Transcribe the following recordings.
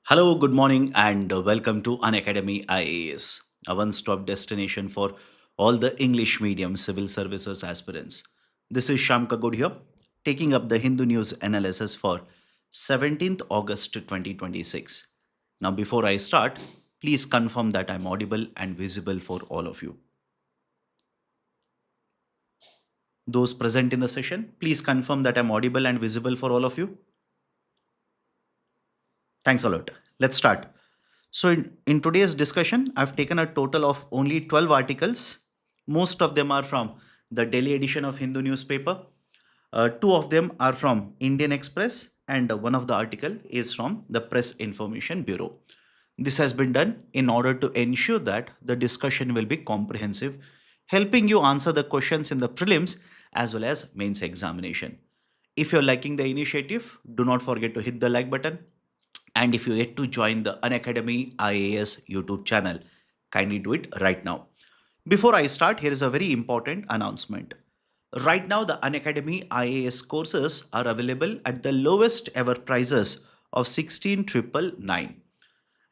Hello, good morning, and welcome to Unacademy IAS, a one stop destination for all the English medium civil services aspirants. This is Shyam K here, taking up the Hindu news analysis for 17th August 2026. Now, before I start, please confirm that I'm audible and visible for all of you. Those present in the session, please confirm that I'm audible and visible for all of you. Thanks a lot. Let's start. So, in today's discussion, I've taken a total of only 12 articles. Most of them are from the daily edition of Hindu newspaper. Two of them are from Indian Express, and one of the article is from the Press Information Bureau. This has been done in order to ensure that the discussion will be comprehensive, helping you answer the questions in the prelims as well as mains examination. If you're liking the initiative, do not forget to hit the like button. And if you yet to join the Unacademy IAS YouTube channel, kindly do it right now. Before I start, here is a very important announcement. Right now, the Unacademy IAS courses are available at the lowest ever prices of 16,999.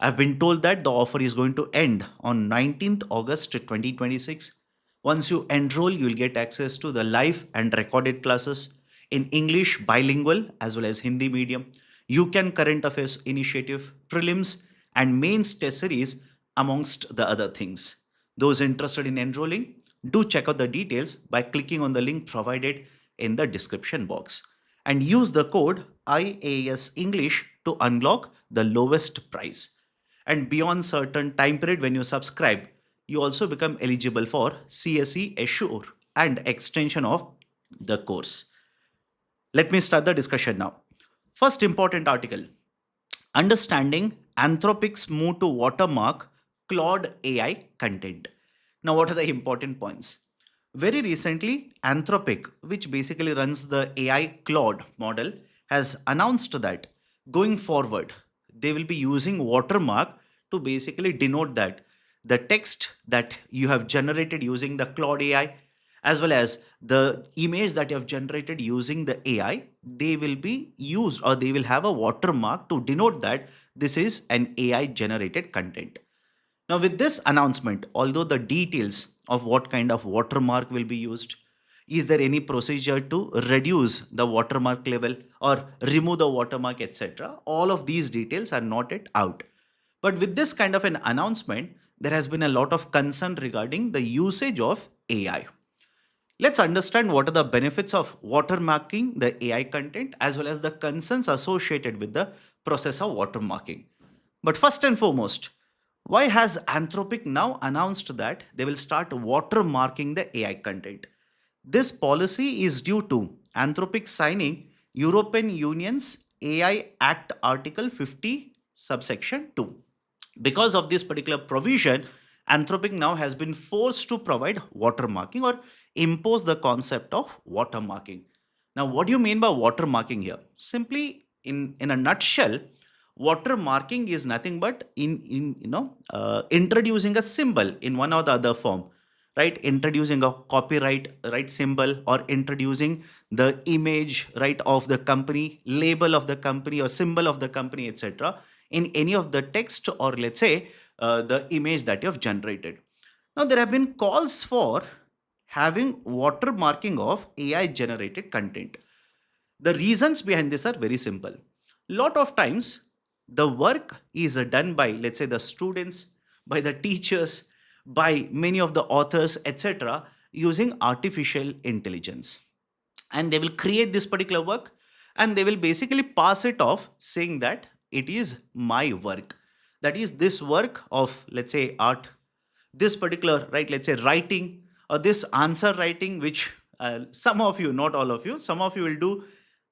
I've been told that the offer is going to end on 19th August 2026. Once you enroll, you'll get access to the live and recorded classes in English bilingual as well as Hindi medium. UCAN Current Affairs Initiative, Prelims, and Mains Test Series, amongst the other things. Those interested in enrolling, do check out the details by clicking on the link provided in the description box and use the code IAS English to unlock the lowest price. And beyond certain time period when you subscribe, you also become eligible for CSE Assure and extension of the course. Let me start the discussion now. First important article, understanding Anthropic's move to watermark Claude AI content. Now, what are the important points? Very recently, Anthropic, which basically runs the AI Claude model, has announced that going forward, they will be using watermark to basically denote that the text that you have generated using the Claude AI as well as the image that you have generated using the AI, they will be used or they will have a watermark to denote that this is an AI generated content. Now, with this announcement, although the details of what kind of watermark will be used, is there any procedure to reduce the watermark level or remove the watermark, etc., all of these details are not yet out. But with this kind of an announcement, there has been a lot of concern regarding the usage of AI. Let's understand what are the benefits of watermarking the AI content as well as the concerns associated with the process of watermarking. But first and foremost, why has Anthropic now announced that they will start watermarking the AI content? This policy is due to Anthropic signing European Union's AI Act Article 50 subsection 2. Because of this particular provision, Anthropic now has been forced to provide watermarking or impose the concept of watermarking. Now, what do you mean by watermarking here? Simply, in a nutshell, watermarking is nothing but introducing a symbol in one or the other form, right? Introducing a copyright right symbol or introducing the image right of the company, label of the company or symbol of the company, etc., in any of the text or let's say the image that you have generated. Now, there have been calls for having watermarking of AI generated content. The reasons behind this are very simple. Lot of times, the work is done by, let's say, the students, by the teachers, by many of the authors, etc., using artificial intelligence. And they will create this particular work and they will basically pass it off saying that it is my work. That is this work of, let's say, art, this particular, right, let's say, writing or this answer writing, which some of you, not all of you, some of you will do.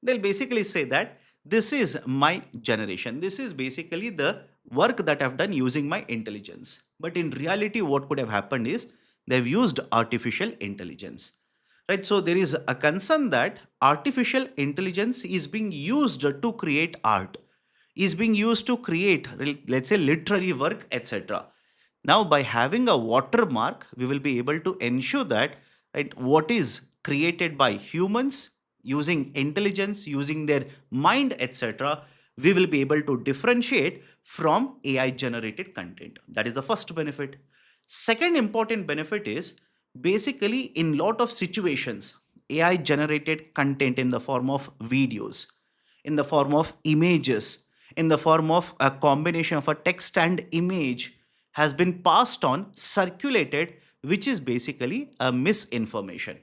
They'll basically say that this is my generation. This is basically the work that I've done using my intelligence. But in reality, what could have happened is they've used artificial intelligence. Right? So there is a concern that artificial intelligence is being used to create art, is being used to create, let's say, literary work, etc. Now, by having a watermark, we will be able to ensure that, right, what is created by humans using intelligence, using their mind, etc., we will be able to differentiate from AI generated content. That is the first benefit. Second important benefit is basically in lot of situations, AI generated content in the form of videos, in the form of images, in the form of a combination of a text and image has been passed on, circulated, which is basically a misinformation.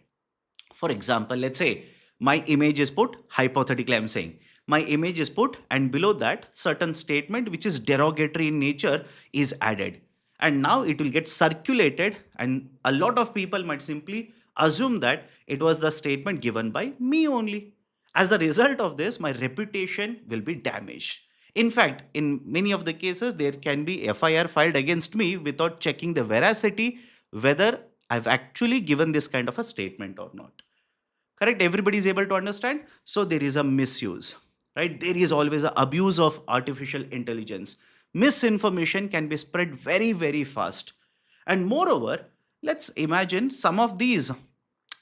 For example, let's say my image is put, hypothetically I'm saying, my image is put and below that certain statement which is derogatory in nature is added. And now it will get circulated and a lot of people might simply assume that it was the statement given by me only. As a result of this, my reputation will be damaged. In fact, in many of the cases, there can be FIR filed against me without checking the veracity whether I've actually given this kind of a statement or not. Correct? Everybody is able to understand. So there is a misuse, right? There is always an abuse of artificial intelligence. Misinformation can be spread very, very fast. And moreover, let's imagine some of these,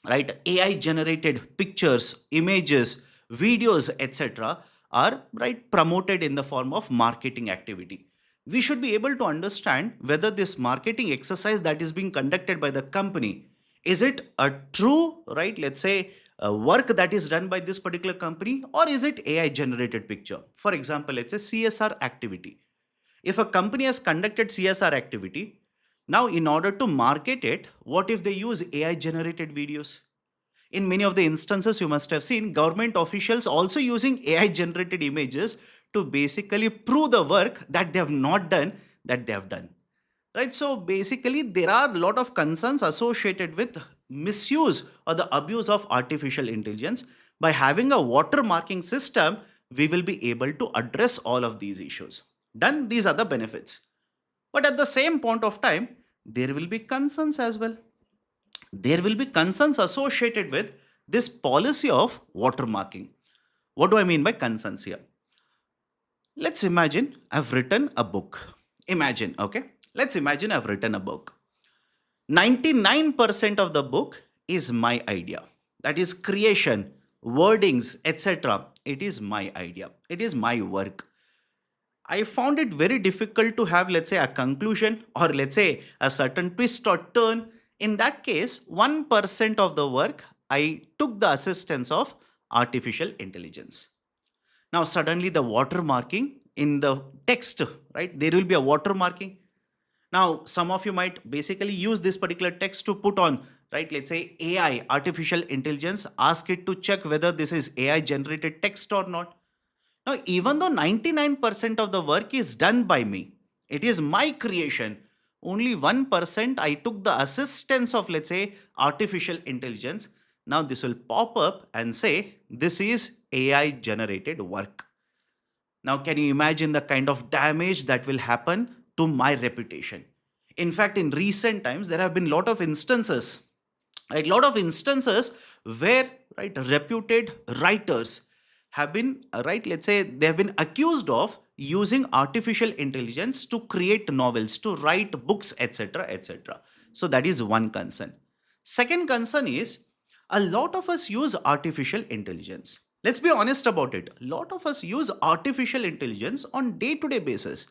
right, AI generated pictures, images, videos, etc. are right promoted in the form of marketing activity. We should be able to understand whether this marketing exercise that is being conducted by the company, is it a true, right, let's say, work that is done by this particular company, or is it AI generated picture? For example, let's say CSR activity. If a company has conducted CSR activity, now in order to market it, what if they use AI generated videos? In many of the instances, you must have seen government officials also using AI generated images to basically prove the work that they have not done, that they have done. Right? So basically, there are a lot of concerns associated with misuse or the abuse of artificial intelligence. By having a watermarking system, we will be able to address all of these issues. Done, these are the benefits. But at the same point of time, there will be concerns as well. There will be concerns associated with this policy of watermarking. What do I mean by concerns here? Let's imagine I've written a book. Imagine, okay? Let's imagine I've written a book. 99% of the book is my idea. That is creation, wordings, etc. It is my idea. It is my work. I found it very difficult to have, let's say, a conclusion or let's say a certain twist or turn. In that case, 1% of the work, I took the assistance of artificial intelligence. Now, suddenly the watermarking in the text, right? There will be a watermarking. Now, some of you might basically use this particular text to put on, right? Let's say AI, artificial intelligence, ask it to check whether this is AI generated text or not. Now, even though 99% of the work is done by me, it is my creation, only 1% I took the assistance of, let's say, artificial intelligence. Now, this will pop up and say, this is AI generated work. Now, can you imagine the kind of damage that will happen to my reputation? In fact, in recent times, there have been a lot of instances, right? Lot of instances where, right, reputed writers have been, right, let's say they have been accused of using artificial intelligence to create novels, to write books, etc., etc. So that is one concern. Second concern is a lot of us use artificial intelligence. Let's be honest about it. A lot of us use artificial intelligence on day-to-day basis.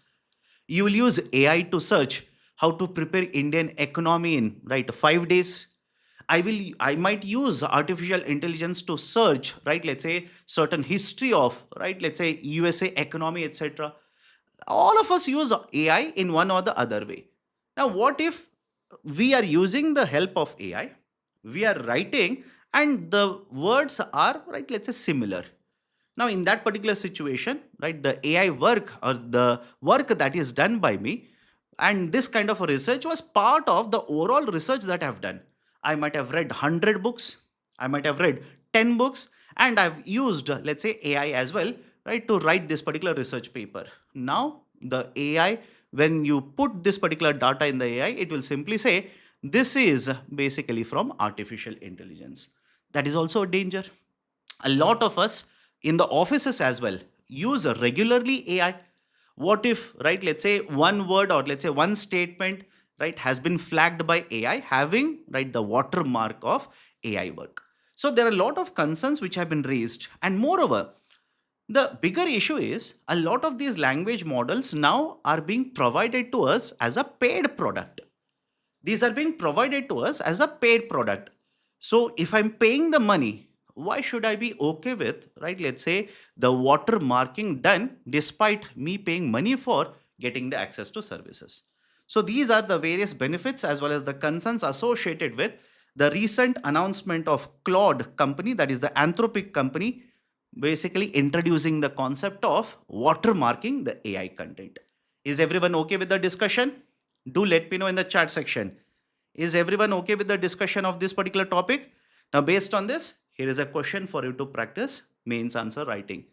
You will use AI to search how to prepare Indian economy in, right, 5 days. I might use artificial intelligence to search, right, let's say certain history of, right, let's say USA economy, etc. All of us use AI in one or the other way. Now, what if we are using the help of AI, we are writing and the words are, right, let's say similar. Now, in that particular situation, right, the AI work or the work that is done by me and this kind of a research was part of the overall research that I've done. I might have read 100 books, I might have read 10 books, and I've used, let's say, AI as well, right, to write this particular research paper. Now, the AI, when you put this particular data in the AI, it will simply say, this is basically from artificial intelligence. That is also a danger. A lot of us in the offices as well use regularly AI. What if, right, let's say one word or let's say one statement, right, has been flagged by AI having, right, the watermark of AI work. So there are a lot of concerns which have been raised. And moreover, The bigger issue is a lot of these language models now are being provided to us as a paid product. These are being provided to us as a paid product. So if I'm paying the money, why should I be okay with, right? Let's say the watermarking done despite me paying money for getting the access to services. So these are the various benefits as well as the concerns associated with the recent announcement of Claude company, that is the Anthropic company, basically introducing the concept of watermarking the AI content. Is everyone okay with the discussion? Do let me know in the chat section. Is everyone okay with the discussion of this particular topic? Now, based on this, here is a question for you to practice mains answer writing.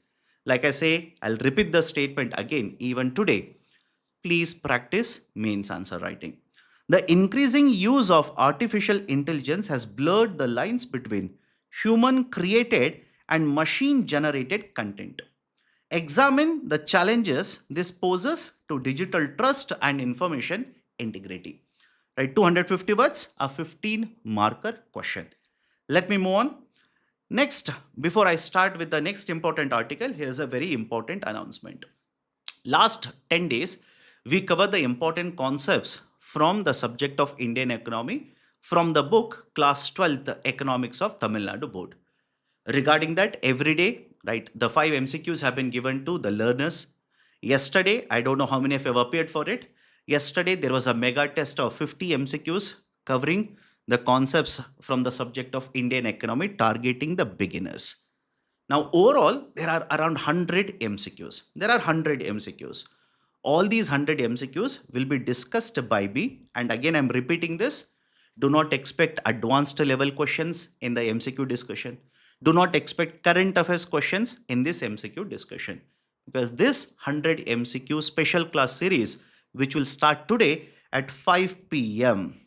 Like I say, I'll repeat the statement again, even today. Please practice mains answer writing. The increasing use of artificial intelligence has blurred the lines between human created and machine generated content. Examine the challenges this poses to digital trust and information integrity. Right, 250 words, a 15 marker question. Let me move on. Next, before I start with the next important article, here is a very important announcement. Last 10 days, we cover the important concepts from the subject of Indian economy from the book Class 12th Economics of Tamil Nadu Board. Regarding that, every day, right, the 5 MCQs have been given to the learners. Yesterday, I don't know how many of you have appeared for it. Yesterday, there was a mega test of 50 MCQs covering the concepts from the subject of Indian economy targeting the beginners. Now, overall, there are around 100 MCQs. There are 100 MCQs. All these 100 MCQs will be discussed by me. And again, I'm repeating this. Do not expect advanced level questions in the MCQ discussion. Do not expect current affairs questions in this MCQ discussion. Because this 100 MCQ special class series, which will start today at 5 p.m.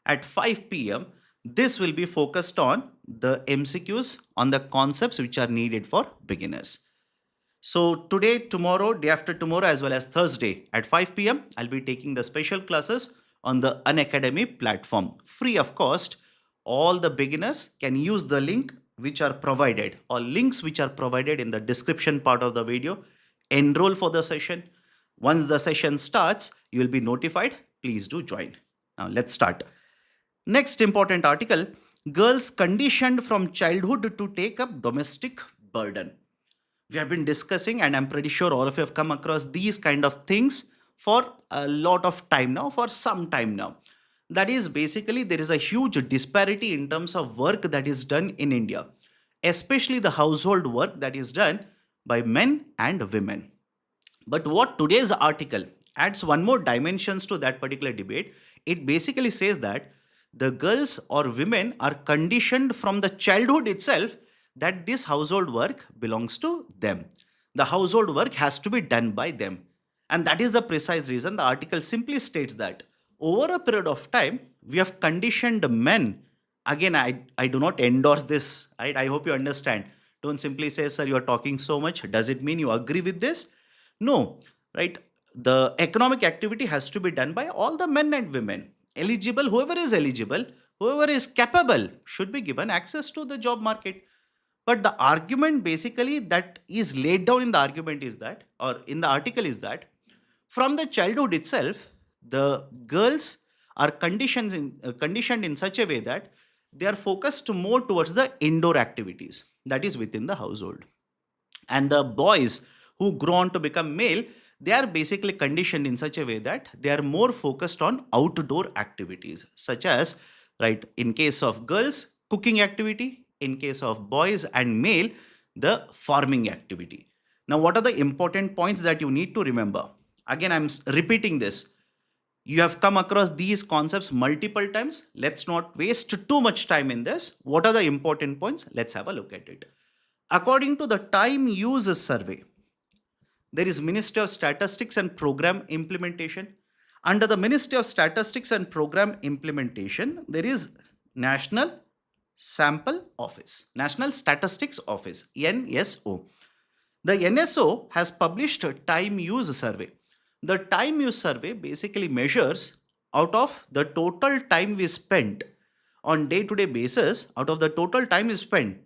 At 5 p.m., this will be focused on the MCQs on the concepts which are needed for beginners. So today, tomorrow, day after tomorrow, as well as Thursday at 5 p.m., I'll be taking the special classes on the Unacademy platform. Free of cost. All the beginners can use the link which are provided or links which are provided in the description part of the video. Enroll for the session. Once the session starts, you will be notified. Please do join. Now let's start. Next important article, girls conditioned from childhood to take up domestic burden. We have been discussing, and I'm pretty sure all of you have come across these kind of things for a lot of time now, for some time now. That is basically there is a huge disparity in terms of work that is done in India, especially the household work that is done by men and women. But what today's article adds one more dimensions to that particular debate. It basically says that the girls or women are conditioned from the childhood itself that this household work belongs to them. The household work has to be done by them. And that is the precise reason the article simply states that over a period of time, we have conditioned men. Again, I do not endorse this. Right? I hope you understand. Don't simply say, sir, you are talking so much. Does it mean you agree with this? No, right? The economic activity has to be done by all the men and women. Eligible, whoever is capable should be given access to the job market. But the argument basically that is laid down in the argument is that, or in the article is that, from the childhood itself, the girls are conditioned in such a way that they are focused more towards the indoor activities, that is within the household. And the boys who grow on to become male, they are basically conditioned in such a way that they are more focused on outdoor activities, such as, right, in case of girls, cooking activity, in case of boys and male, the farming activity. Now, what are the important points that you need to remember? Again, I'm repeating this. You have come across these concepts multiple times. Let's not waste too much time in this. What are the important points? Let's have a look at it. According to the Time Use Survey, there is Ministry of Statistics and Program Implementation. Under the Ministry of Statistics and Program Implementation, there is National Sample Office, National Statistics Office, NSO. The NSO has published a time use survey. The time use survey basically measures out of the total time we spent on day-to-day basis, out of the total time we spent,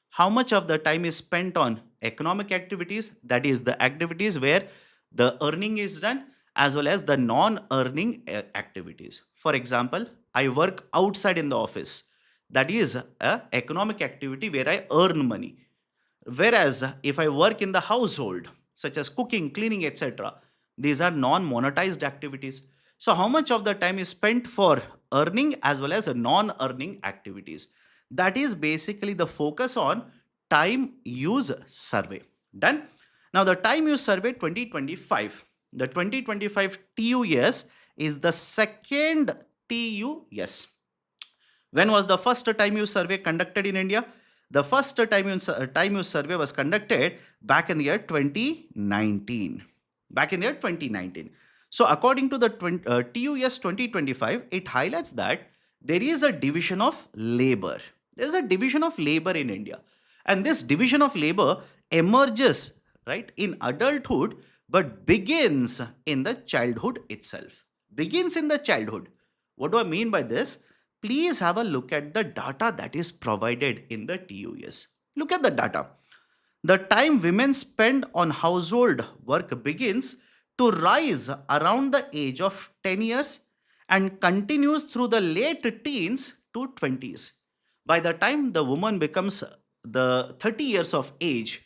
how much of the time is spent on economic activities, that is the activities where the earning is done, as well as the non-earning activities. For example, I work outside in the office. That is a economic activity where I earn money. Whereas if I work in the household, such as cooking, cleaning, etc., these are non-monetized activities. So, how much of the time is spent for earning as well as non-earning activities? That is basically the focus on time use survey. Done. Now, the time use survey 2025, the 2025 TUS is the second TUS. When was the first time use survey conducted in India? The first time use survey was conducted back in the year 2019. Back in the year 2019. So, according to the TUS 2025, it highlights that there is a division of labor. There is a division of labor in India. And this division of labor emerges, right, in adulthood, but begins in the childhood itself. Begins in the childhood. What do I mean by this? Please have a look at the data that is provided in the TUS. Look at the data. The time women spend on household work begins to rise around the age of 10 years and continues through the late teens to 20s. By the time the woman becomes the 30 years of age,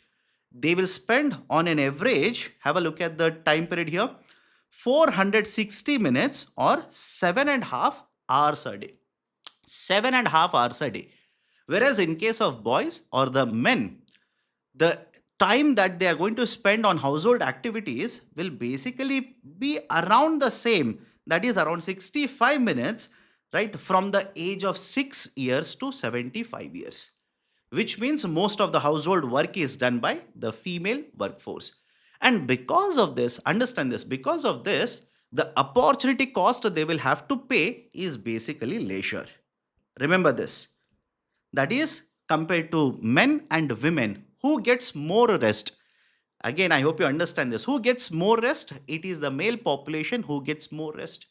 they will spend on an average, have a look at the time period here, 460 minutes or 7.5 hours a day. 7.5 hours a day. Whereas in case of boys or the men, the time that they are going to spend on household activities will basically be around the same, that is around 65 minutes, right, from the age of 6 years to 75 years, which means most of the household work is done by the female workforce. And because of this, understand this, because of this, the opportunity cost they will have to pay is basically leisure. Remember this. That is compared to men and women, who gets more rest? Again, I hope you understand this. Who gets more rest? It is the male population who gets more rest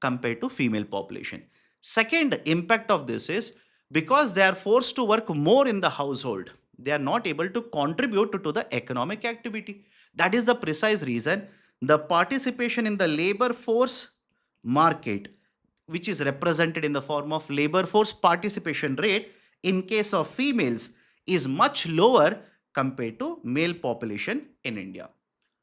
compared to female population. Second impact of this is because they are forced to work more in the household, they are not able to contribute to the economic activity. That is the precise reason the participation in the labor force market, which is represented in the form of labor force participation rate in case of females, is much lower compared to male population in India.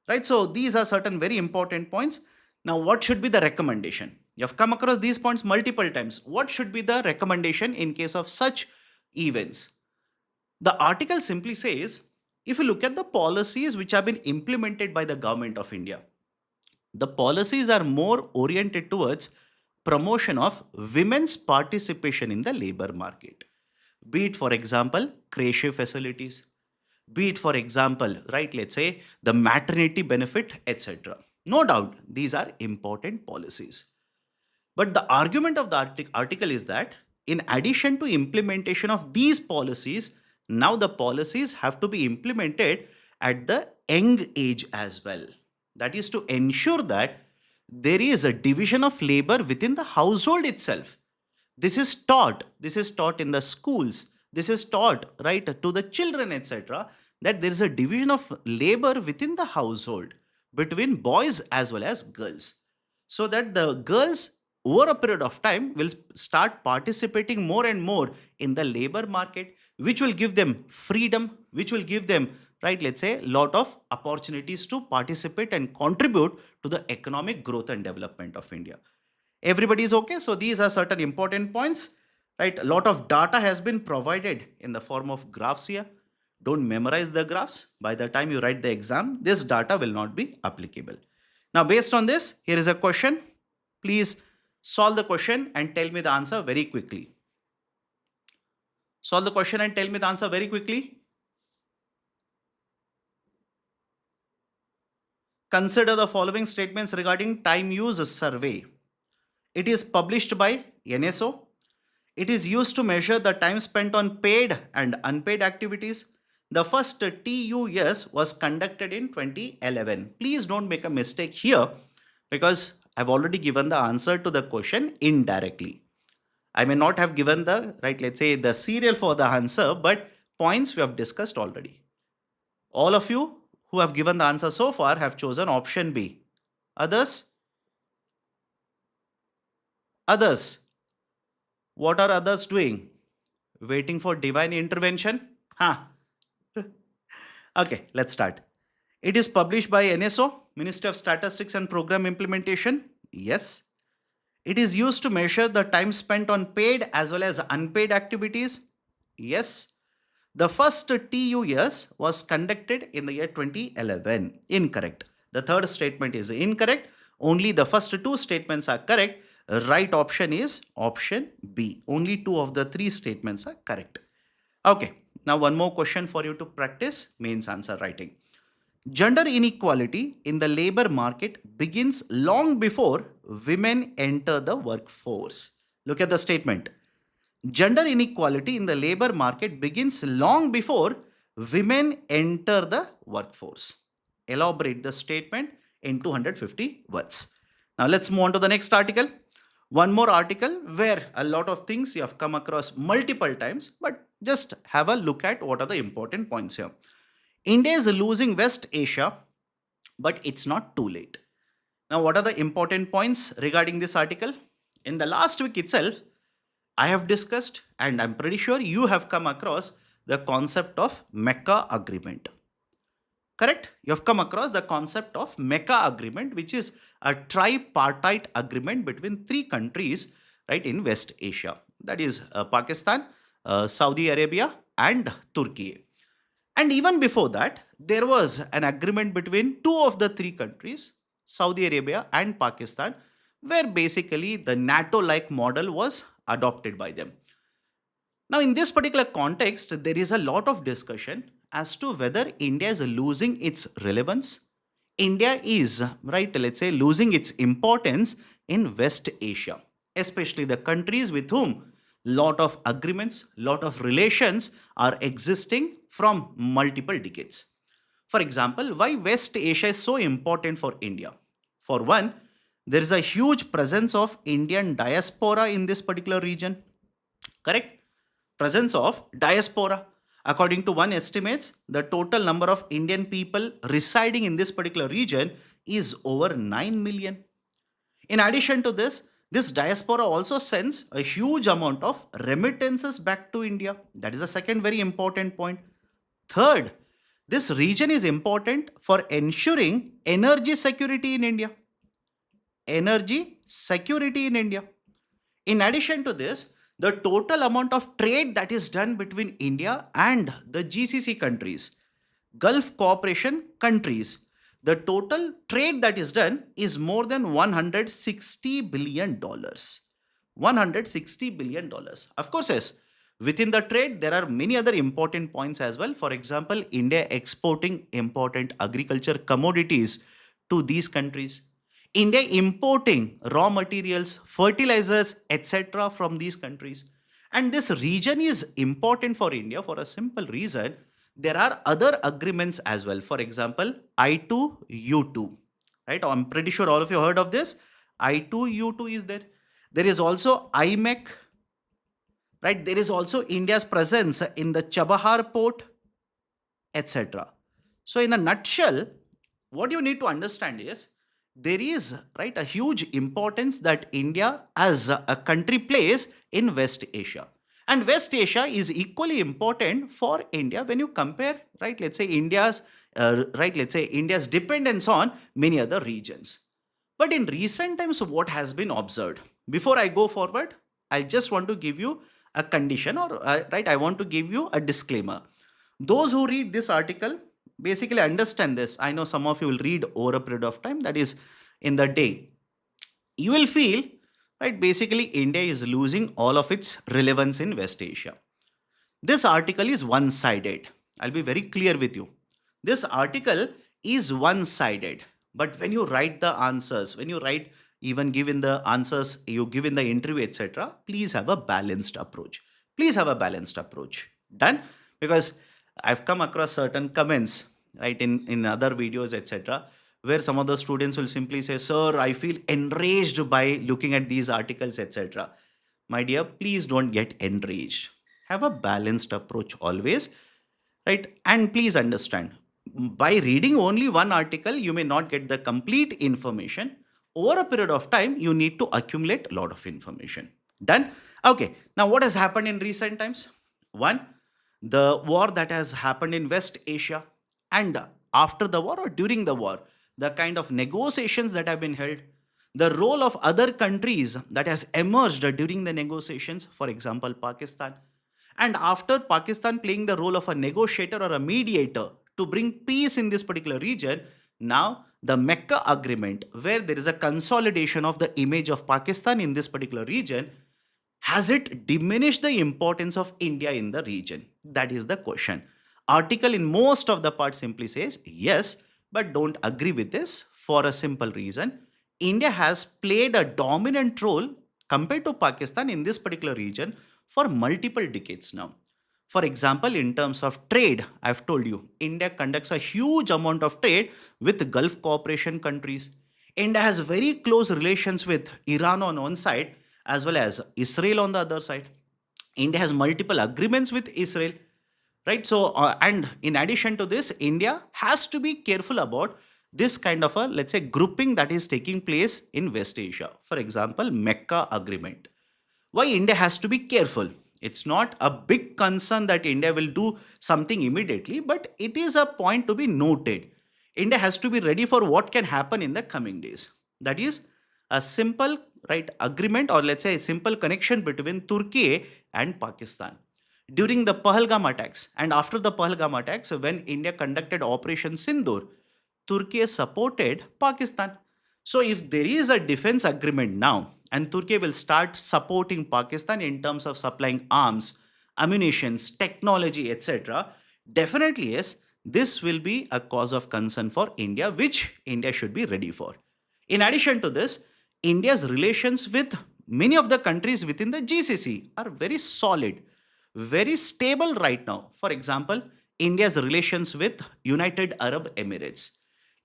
Right? So these are certain very important points. Now, what should be the recommendation? You have come across these points multiple times. What should be the recommendation in case of such events? The article simply says, if you look at the policies which have been implemented by the government of India, the policies are more oriented towards promotion of women's participation in the labor market. Be it, for example, creche facilities, be it, for example, right, let's say the maternity benefit, etc. No doubt, these are important policies. But the argument of the article is that in addition to implementation of these policies, now the policies have to be implemented at the young age as well. That is to ensure that there is a division of labor within the household itself. This is taught in the schools, this is taught right to the children, etc., that there is a division of labor within the household between boys as well as girls, so that the girls over a period of time will start participating more and more in the labor market, which will give them freedom, which will give them, right, let's say, lot of opportunities to participate and contribute to the economic growth and development of India. Everybody is okay? So these are certain important points, right? A lot of data has been provided in the form of graphs here. Don't memorize the graphs. By the time you write the exam, this data will not be applicable. Now, based on this, here is a question. Please solve the question and tell me the answer very quickly. Solve the question and tell me the answer very quickly. Consider the following statements regarding time use survey. It is published by NSO. It is used to measure the time spent on paid and unpaid activities. The first TUS was conducted in 2011. Please don't make a mistake here, because I've already given the answer to the question indirectly. I may not have given the, right, let's say the serial for the answer, but points we have discussed already. All of you who have given the answer so far have chosen option B. Others? Others? What are others doing? Waiting for divine intervention? Huh. Okay, let's start. It is published by NSO, Ministry of Statistics and Program Implementation. Yes. It is used to measure the time spent on paid as well as unpaid activities. Yes. The first TUS was conducted in the year 2011. Incorrect. The third statement is incorrect. Only the first two statements are correct. Right option is option B. Only two of the three statements are correct. Okay. Now one more question for you to practice means answer writing. Gender inequality in the labor market begins long before women enter the workforce. Look at the statement. Gender inequality in the labor market begins long before women enter the workforce. Elaborate the statement in 250 words. Now let's move on to the next article. One more article where a lot of things you have come across multiple times, but just have a look at what are the important points here. India is losing West Asia, but it's not too late. Now, what are the important points regarding this article? In the last week itself, I have discussed, and I'm pretty sure you have come across the concept of Mecca Agreement. Correct? You have come across the concept of Mecca Agreement, which is a tripartite agreement between three countries, right, in West Asia. That is Pakistan, Saudi Arabia, and Turkey. And even before that, there was an agreement between two of the three countries, Saudi Arabia and Pakistan, where basically the NATO like model was adopted by them. Now, in this particular context, there is a lot of discussion as to whether India is losing its relevance. India is, right, let's say, losing its importance in West Asia, especially the countries with whom lot of agreements, lot of relations are existing from multiple decades. For example, why West Asia is so important for India? For one, there is a huge presence of Indian diaspora in this particular region. Correct? Presence of diaspora. According to one estimates, the total number of Indian people residing in this particular region is over 9 million. In addition to this, this diaspora also sends a huge amount of remittances back to India. That is the second very important point. Third, this region is important for ensuring energy security in India. Energy security in India. In addition to this, the total amount of trade that is done between India and the GCC countries, Gulf Cooperation countries, the total trade that is done is more than $160 billion. $160 billion. Of course, yes. Within the trade, there are many other important points as well. For example, India exporting important agriculture commodities to these countries. India importing raw materials, fertilizers, etc. from these countries. And this region is important for India for a simple reason. There are other agreements as well. For example, I2U2. Right? I'm pretty sure all of you heard of this. I2U2 is there. There is also IMEC. Right? There is also India's presence in the Chabahar port, etc. So in a nutshell, what you need to understand is there is, right, a huge importance that India as a country plays in West Asia. And West Asia is equally important for India when you compare, right, let's say India's dependence on many other regions. But in recent times, what has been observed? Before I go forward, I just want to give you a condition or, right, I want to give you a disclaimer. Those who read this article basically understand this. I know some of you will read over a period of time, that is in the day. You will feel, right, basically India is losing all of its relevance in West Asia. This article is one-sided. I'll be very clear with you. This article is one-sided. But when you write the answers, when you write, even given the answers you give in the interview, etc., please have a balanced approach. Please have a balanced approach. Done? Because I've come across certain comments, right, in other videos, etc., where some of the students will simply say, sir, I feel enraged by looking at these articles, etc. My dear, please don't get enraged. Have a balanced approach always. right? And please understand, by reading only one article, you may not get the complete information. Over a period of time, you need to accumulate a lot of information. Done? Okay. Now, what has happened in recent times? One, the war that has happened in West Asia, and after the war or during the war, the kind of negotiations that have been held, the role of other countries that has emerged during the negotiations, for example, Pakistan. And after Pakistan playing the role of a negotiator or a mediator to bring peace in this particular region, now the Mecca agreement, where there is a consolidation of the image of Pakistan in this particular region, has it diminished the importance of India in the region? That is the question. Article in most of the part simply says yes, but don't agree with this for a simple reason. India has played a dominant role compared to Pakistan in this particular region for multiple decades now. For example, in terms of trade, I've told you, India conducts a huge amount of trade with Gulf cooperation countries. India has very close relations with Iran on one side as well as Israel on the other side. India has multiple agreements with Israel, right? So, and in addition to this, India has to be careful about this kind of a, let's say, grouping that is taking place in West Asia. For example, Mecca agreement. Why India has to be careful? It's not a big concern that India will do something immediately, but it is a point to be noted. India has to be ready for what can happen in the coming days. That is a simple, right, agreement, or let's say a simple connection between Turkey and Pakistan. During the Pahalgam attacks and after the Pahalgam attacks, when India conducted Operation Sindoor, Turkey supported Pakistan. So if there is a defense agreement now and Turkey will start supporting Pakistan in terms of supplying arms, ammunitions, technology, etc., definitely yes, this will be a cause of concern for India, which India should be ready for. In addition to this, India's relations with many of the countries within the GCC are very solid, very stable right now. For example, India's relations with United Arab Emirates.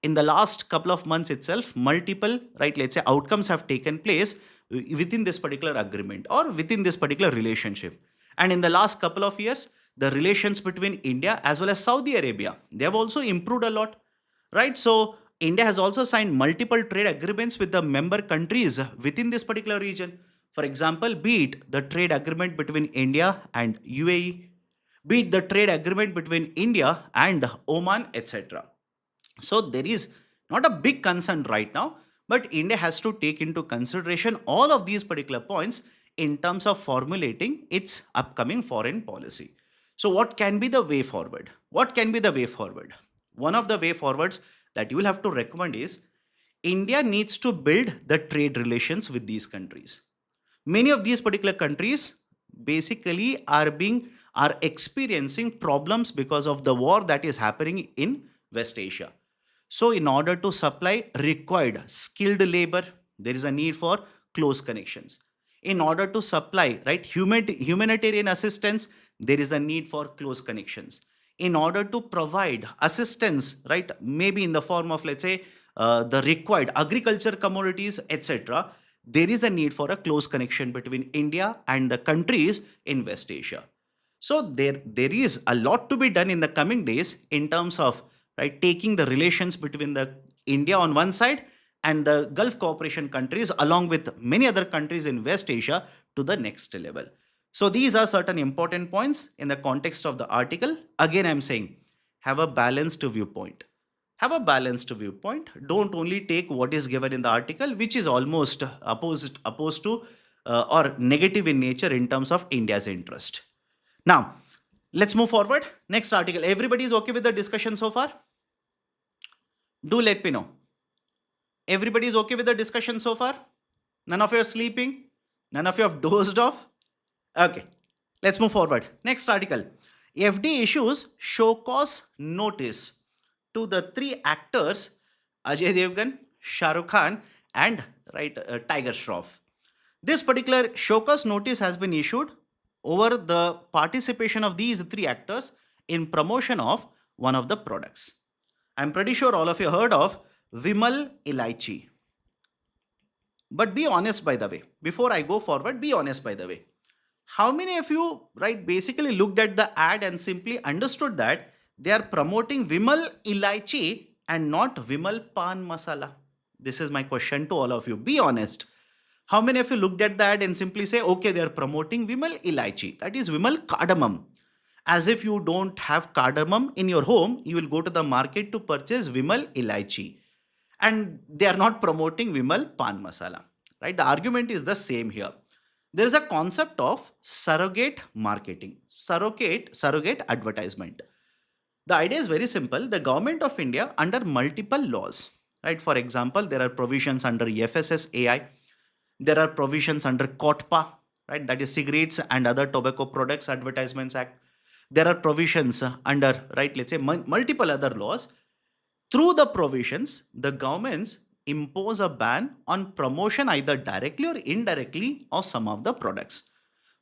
In the last couple of months itself, multiple, right, let's say outcomes have taken place within this particular agreement or within this particular relationship. And in the last couple of years, the relations between India as well as Saudi Arabia, they have also improved a lot, right? So India has also signed multiple trade agreements with the member countries within this particular region. For example, be it the trade agreement between India and UAE, be it the trade agreement between India and Oman, etc. So there is not a big concern right now, but India has to take into consideration all of these particular points in terms of formulating its upcoming foreign policy. So what can be the way forward? What can be the way forward? One of the way forwards that you will have to recommend is India needs to build the trade relations with these countries. Many of these particular countries basically are experiencing problems because of the war that is happening in West Asia. So, in order to supply required skilled labor, there is a need for close connections. In order to supply right humanitarian assistance, there is a need for close connections. In order to provide assistance, right, maybe in the form of, let's say, the required agriculture commodities, etc., there is a need for a close connection between India and the countries in West Asia. So there is a lot to be done in the coming days in terms of, right, taking the relations between the India on one side and the Gulf cooperation countries along with many other countries in West Asia to the next level. So these are certain important points in the context of the article. Again, I'm saying have a balanced viewpoint. Have a balanced viewpoint. Don't only take what is given in the article, which is almost opposed to or negative in nature in terms of India's interest. Now, let's move forward. Next article. Everybody is okay with the discussion so far? Do let me know. Everybody is okay with the discussion so far? None of you are sleeping? None of you have dozed off? Okay, let's move forward. Next article. FDA issues show cause notice to the three actors Ajay Devgan, Shah Rukh Khan, and Tiger Shroff. This particular show cause notice has been issued over the participation of these three actors in promotion of one of the products. I'm pretty sure all of you heard of Vimal Ilaichi. But be honest, by the way, before I go forward, be honest, by the way. How many of you, right, basically looked at the ad and simply understood that They are promoting Vimal Ilaichi and not Vimal Pan Masala. This is my question to all of you. Be honest. How many of you looked at the ad and simply say, okay, they are promoting Vimal Ilaichi, that is Vimal Cardamom? As if you don't have cardamom in your home, you will go to the market to purchase Vimal Ilaichi. And they are not promoting Vimal Pan Masala. Right? The argument is the same here. There is a concept of surrogate marketing, surrogate advertisement. The idea is very simple. The government of India, under multiple laws, right? For example, there are provisions under FSSAI, there are provisions under COTPA, right? That is Cigarettes and Other Tobacco Products Advertisements Act. There are provisions under, right, let's say multiple other laws. Through the provisions, the governments impose a ban on promotion either directly or indirectly of some of the products.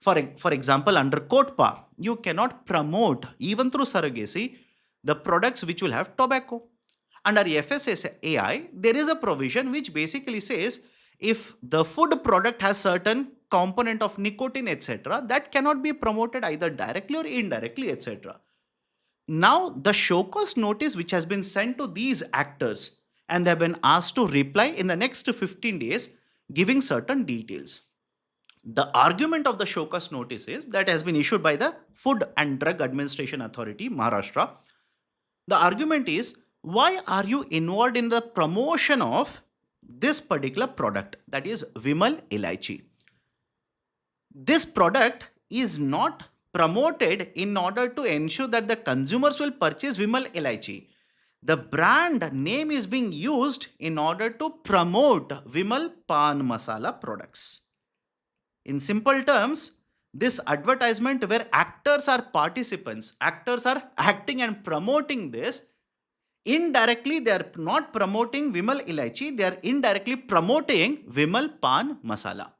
For example, under COTPA, you cannot promote, even through surrogacy, the products which will have tobacco. Under FSSAI, there is a provision which basically says if the food product has certain component of nicotine, etc., that cannot be promoted either directly or indirectly, etc. Now, the show cause notice which has been sent to these actors, and they have been asked to reply in the next 15 days, giving certain details. The argument of the show cause notice is that has been issued by the Food and Drug Administration Authority, Maharashtra. The argument is, why are you involved in the promotion of this particular product, that is Vimal Ilaichi? This product is not promoted in order to ensure that the consumers will purchase Vimal Ilaichi. The brand name is being used in order to promote Vimal Pan Masala products. In simple terms, this advertisement where actors are participants, actors are acting and promoting this, indirectly they are not promoting Vimal Ilaichi, they are indirectly promoting Vimal Pan Masala.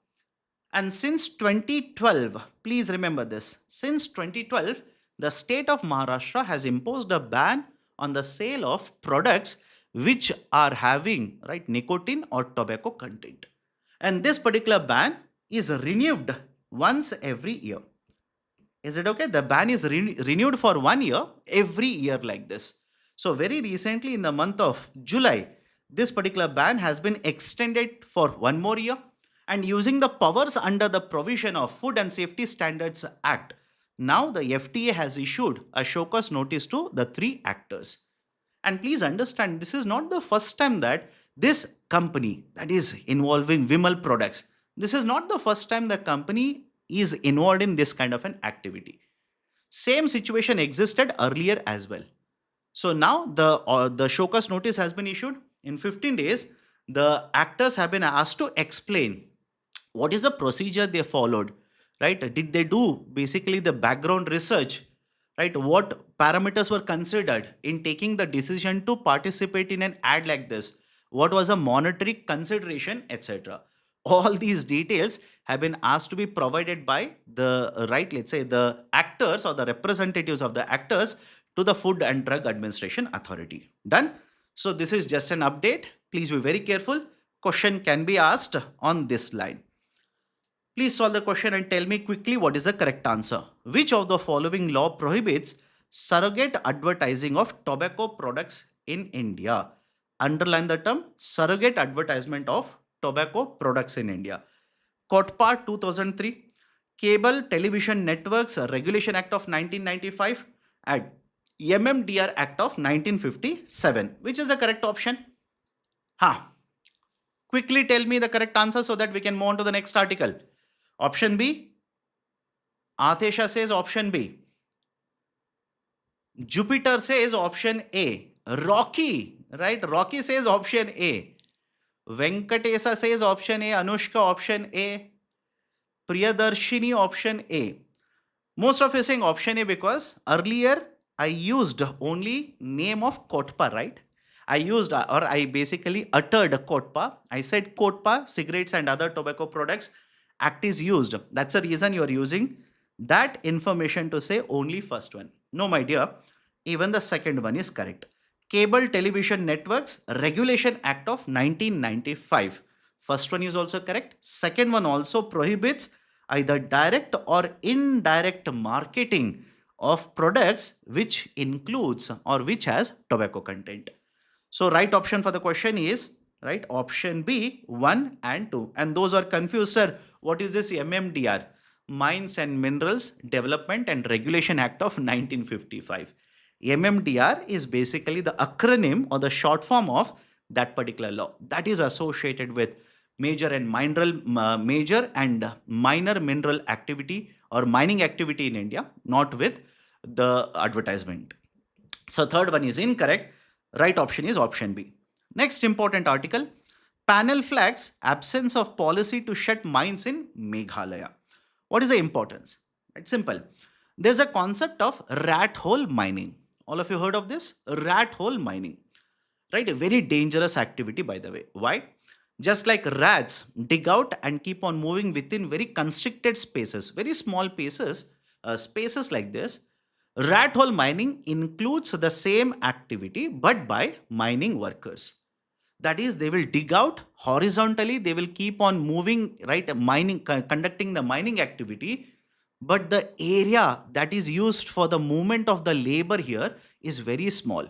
And since 2012, please remember this, since 2012, the state of Maharashtra has imposed a ban on the sale of products which are having, right, nicotine or tobacco content. And this particular ban is renewed once every year. Is it okay? The ban is renewed for 1 year, every year like this. So very recently in the month of July, this particular ban has been extended for 1 more year. And using the powers under the provision of Food and Safety Standards Act, now the FDA has issued a show cause notice to the 3 actors. And please understand, this is not the first time that this company, that is involving Vimal products, this is not the first time the company is involved in this kind of an activity. Same situation existed earlier as well. So now the show cause notice has been issued. In 15 days, the actors have been asked to explain what is the procedure they followed, right? Did they do basically the background research, right? What parameters were considered in taking the decision to participate in an ad like this? What was a monetary consideration, etc.? All these details have been asked to be provided by the, right, let's say the actors or the representatives of the actors to the Food and Drug Administration Authority. Done? So this is just an update. Please be very careful. Question can be asked on this line. Please solve the question and tell me quickly what is the correct answer. Which of the following law prohibits surrogate advertising of tobacco products in India? Underline the term surrogate advertisement of tobacco products in India. COTPA 2003, Cable Television Networks Regulation Act of 1995 and MMDR Act of 1957. Which is the correct option? Quickly tell me the correct answer so that we can move on to the next article. Option B. Atesha says option B. Jupiter says option A. Rocky, right? Rocky says option A. Venkatesa says option A. Anushka option A. Priyadarshini option A. Most of you saying option A because earlier I used only name of COTPA, right? I basically uttered COTPA. I said COTPA, cigarettes and other tobacco products act is used. That's the reason you are using that information to say only first one. No, my dear, even the second one is correct. Cable Television Networks Regulation Act of 1995. First one is also correct. Second one also prohibits either direct or indirect marketing of products which includes or which has tobacco content. So right option for the question is right option B 1 and 2. And those are confused, sir. What is this MMDR? Mines and Minerals Development and Regulation Act of 1955. MMDR is basically the acronym or the short form of that particular law that is associated with major and minor mineral activity or mining activity in India, not with the advertisement. So third one is incorrect. Right option is option B. Next important article, panel flags absence of policy to shut mines in Meghalaya. What is the importance? It's simple. There's a concept of rat hole mining. All of you heard of this? Rat hole mining. Right? A very dangerous activity, by the way. Why? Just like rats dig out and keep on moving within very constricted spaces, very small spaces like this, rat hole mining includes the same activity but by mining workers. That is, they will dig out horizontally, they will keep on moving, right, conducting the mining activity, but the area that is used for the movement of the labor here is very small.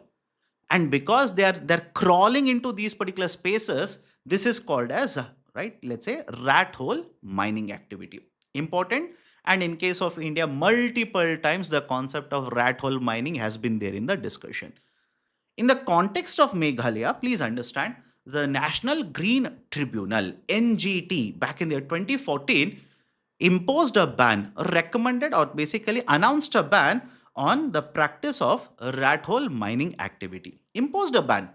And because they're crawling into these particular spaces, this is called as, right, let's say rat hole mining activity. Important. And in case of India, multiple times the concept of rat hole mining has been there in the discussion. In the context of Meghalaya, please understand the National Green Tribunal, NGT, back in the year 2014, imposed a ban, recommended or basically announced a ban on the practice of rat hole mining activity. Imposed a ban.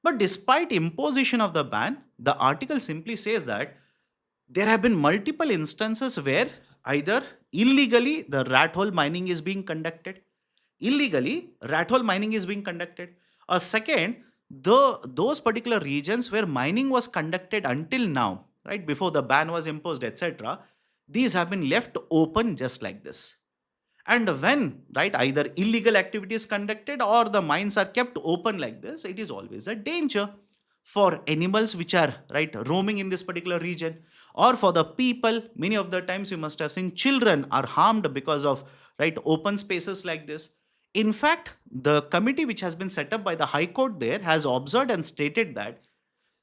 But despite imposition of the ban, the article simply says that there have been multiple instances where either illegally the rat hole mining is being conducted, or second, those particular regions where mining was conducted until now, right, before the ban was imposed, etc., these have been left open just like this. And when, right, either illegal activity is conducted or the mines are kept open like this, it is always a danger for animals which are, right, roaming in this particular region, or for the people. Many of the times you must have seen children are harmed because of, right, open spaces like this. In fact, the committee which has been set up by the High Court there has observed and stated that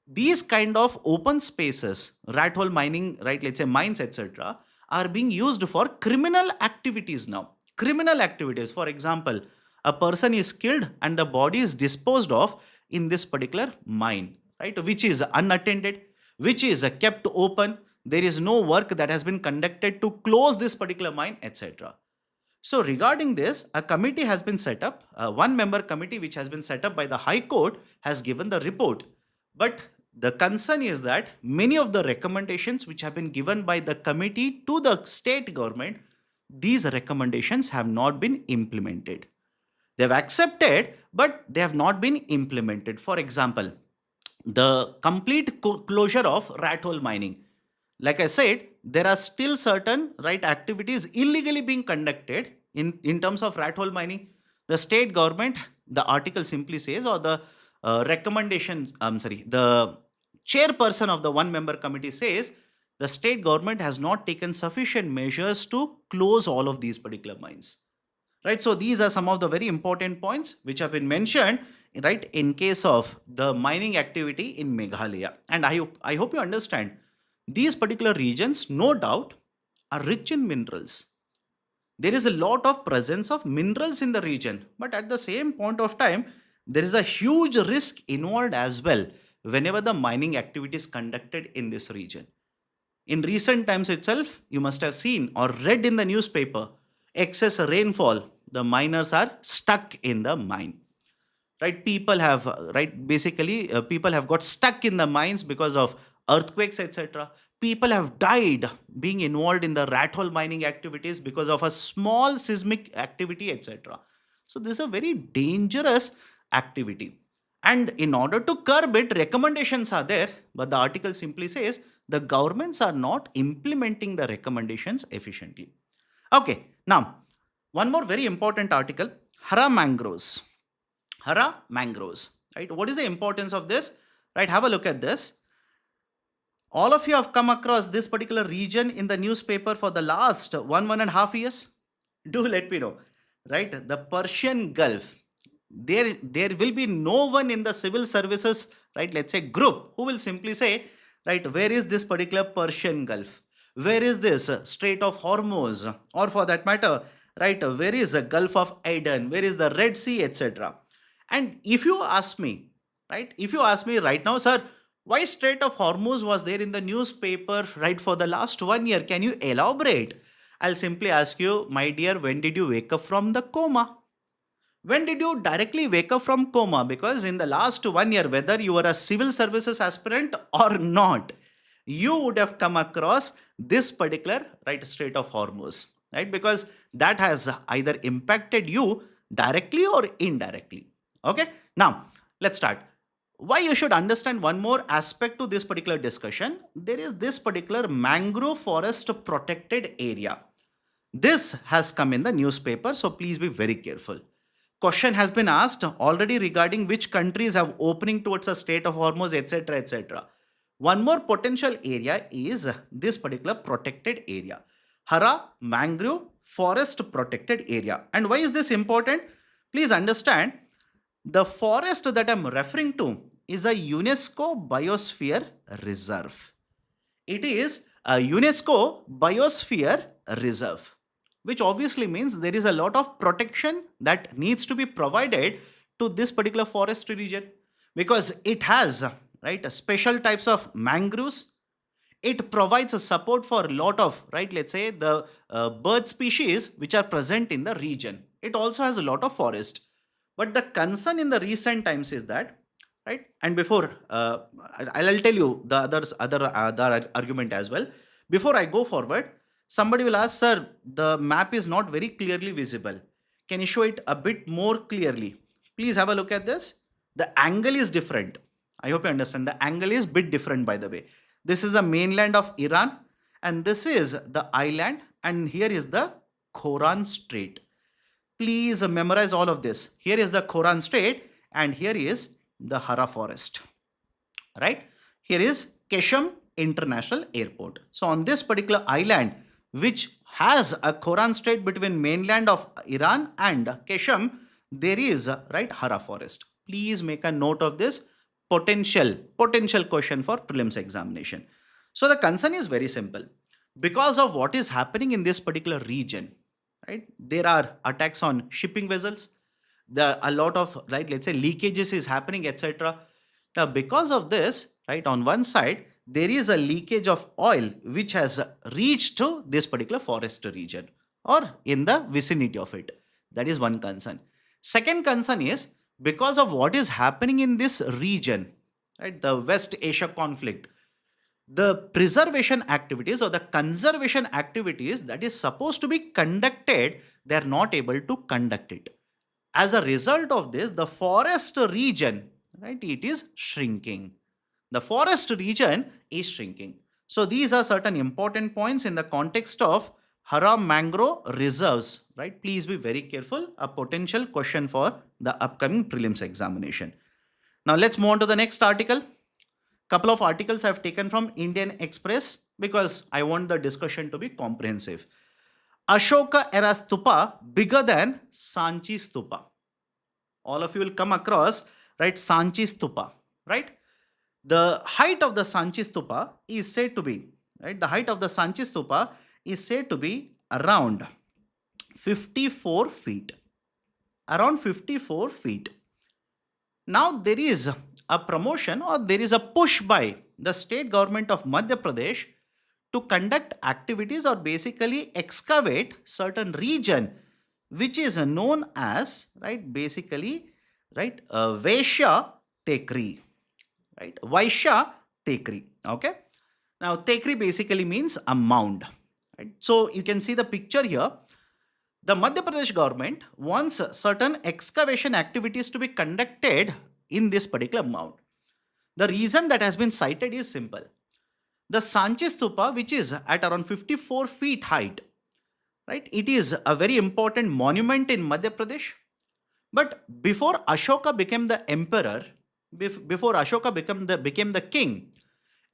these kind of open spaces, rat hole mining, right, let's say mines, etc., are being used for criminal activities now. Criminal activities, for example, a person is killed and the body is disposed of in this particular mine, right, which is unattended, which is kept open. There is no work that has been conducted to close this particular mine, etc. So regarding this, a committee has been set up, a one-member committee which has been set up by the High Court has given the report. But the concern is that many of the recommendations which have been given by the committee to the state government, these recommendations have not been implemented. They have accepted, but they have not been implemented. For example, the complete closure of rat hole mining. Like I said, there are still certain, right, activities illegally being conducted in terms of rat hole mining. The state government, the article simply says, or the the chairperson of the one-member committee says, the state government has not taken sufficient measures to close all of these particular mines. Right, so these are some of the very important points which have been mentioned, right, in case of the mining activity in Meghalaya. And I hope you understand, these particular regions, no doubt, are rich in minerals. There is a lot of presence of minerals in the region, but at the same point of time, there is a huge risk involved as well whenever the mining activity is conducted in this region. In recent times itself, you must have seen or read in the newspaper, excess rainfall, the miners are stuck in the mine. Right, people have, people have got stuck in the mines because of earthquakes, etc. People have died being involved in the rat hole mining activities because of a small seismic activity, etc. So this is a very dangerous activity. And in order to curb it, recommendations are there, but the article simply says the governments are not implementing the recommendations efficiently. Okay, now, one more very important article, Hara mangroves. Hara mangroves, right? What is the importance of this? Right, have a look at this. All of you have come across this particular region in the newspaper for the last one and a half years. Do let me know. right, the Persian Gulf, there will be no one in the civil services, right, let's say group, who will simply say, right, where is this particular Persian Gulf? Where is this Strait of Hormuz? Or for that matter, right, where is the Gulf of Aden? Where is the Red Sea, etc.? And if you ask me, right, if you ask me right now, sir, why Strait of Hormuz was there in the newspaper, right, for the last 1 year? Can you elaborate? I'll simply ask you, my dear, when did you wake up from the coma? When did you directly wake up from coma? Because in the last 1 year, whether you were a civil services aspirant or not, you would have come across this particular, right, Strait of Hormuz, right? Because that has either impacted you directly or indirectly. Okay. Now let's start. Why you should understand one more aspect to this particular discussion. There is this particular mangrove forest protected area. This has come in the newspaper, so please be very careful. Question has been asked already regarding which countries have opening towards a Strait of Hormuz, etc., etc. One more potential area is this particular protected area, Hara Mangrove Forest Protected Area. And why is this important? Please understand, the forest that I'm referring to is a UNESCO Biosphere Reserve. It is a UNESCO Biosphere Reserve, which obviously means there is a lot of protection that needs to be provided to this particular forest region, because it has, right, special types of mangroves. It provides a support for a lot of, right, let's say the bird species which are present in the region. It also has a lot of forest. But the concern in the recent times is that, right, and before I'll tell you the other argument as well. Before I go forward, somebody will ask, sir, the map is not very clearly visible. Can you show it a bit more clearly? Please have a look at this. The angle is different. I hope you understand. The angle is bit different, by the way. This is the mainland of Iran, and this is the island, and here is the Khoran Strait. Please memorize all of this. Here is the Khoran Strait, and here is the Hara Forest. Right? Here is Keshem International Airport. So on this particular island, which has a Khoran Strait between mainland of Iran and Keshem, there is, right, Hara Forest. Please make a note of this potential question for prelims examination. So the concern is very simple. Because of what is happening in this particular region, right, there are attacks on shipping vessels. There are a lot of, right, let's say leakages is happening, etc. Now because of this, right, on one side there is a leakage of oil which has reached to this particular forest region or in the vicinity of it. That is one concern. Second concern is, because of what is happening in this region, right, the West Asia conflict, the preservation activities or the conservation activities that is supposed to be conducted, they are not able to conduct it. As a result of this, the forest region, right, it is shrinking. The forest region is shrinking. So these are certain important points in the context of Hara Mangrove Reserves, right? Please be very careful. A potential question for the upcoming prelims examination. Now let's move on to the next article. Couple of articles I've taken from Indian Express because I want the discussion to be comprehensive. Ashoka era stupa bigger than Sanchi stupa. All of you will come across, right, Sanchi stupa, right? The height of the Sanchi stupa is said to be, right, the height of the Sanchi stupa is said to be around 54 feet. Around 54 feet. Now there is a promotion or there is a push by the state government of Madhya Pradesh to conduct activities or basically excavate certain region which is known as, right, basically, right, Vaishya Tekri, right, Vaishya Tekri. Okay. Now Tekri basically means a mound, right? So you can see the picture here. The Madhya Pradesh government wants certain excavation activities to be conducted in this particular mound. The reason that has been cited is simple. The Sanchi Stupa, which is at around 54 feet height, right, it is a very important monument in Madhya Pradesh. But before Ashoka became the emperor, before Ashoka became the king,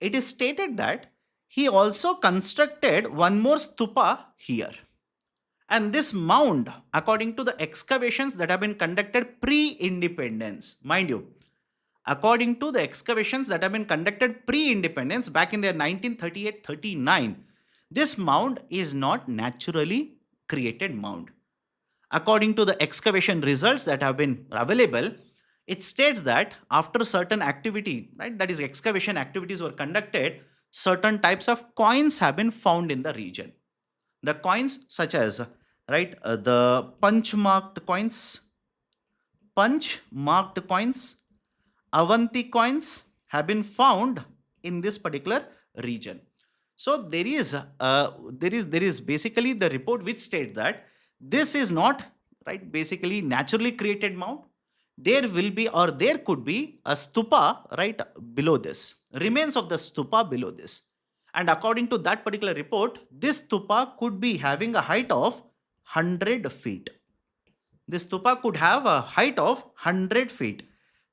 it is stated that he also constructed one more stupa here. And this mound, according to the excavations that have been conducted pre-independence, mind you, according to the excavations that have been conducted pre-independence back in the 1938-39, this mound is not naturally created mound. According to the excavation results that have been available, it states that after certain activity, right, that is excavation activities were conducted, certain types of coins have been found in the region. The coins such as, right, the punch marked coins, Avanti coins have been found in this particular region. So there is basically the report which states that this is not, right, basically naturally created mound. There will be, or there could be, a stupa right below this, remains of the stupa below this. And according to that particular report, this stupa could be having a height of 100 feet. This stupa could have a height of 100 feet.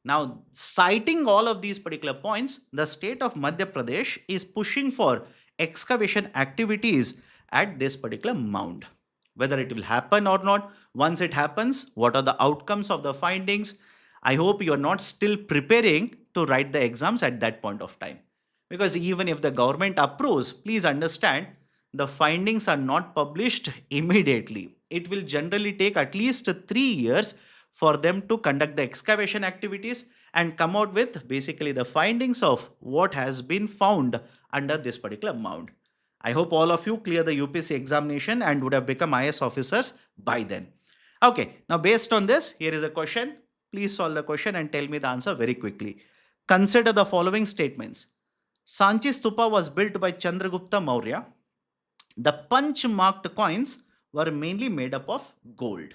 Now, citing all of these particular points, the state of Madhya Pradesh is pushing for excavation activities at this particular mound. Whether it will happen or not, once it happens, what are the outcomes of the findings? I hope you are not still preparing to write the exams at that point of time. Because even if the government approves, please understand, the findings are not published immediately. It will generally take at least 3 years for them to conduct the excavation activities and come out with basically the findings of what has been found under this particular mound. I hope all of you clear the UPSC examination and would have become IS officers by then. Okay, now based on this, here is a question. Please solve the question and tell me the answer very quickly. Consider the following statements. Sanchi Stupa was built by Chandragupta Maurya. The punch marked coins were mainly made up of gold.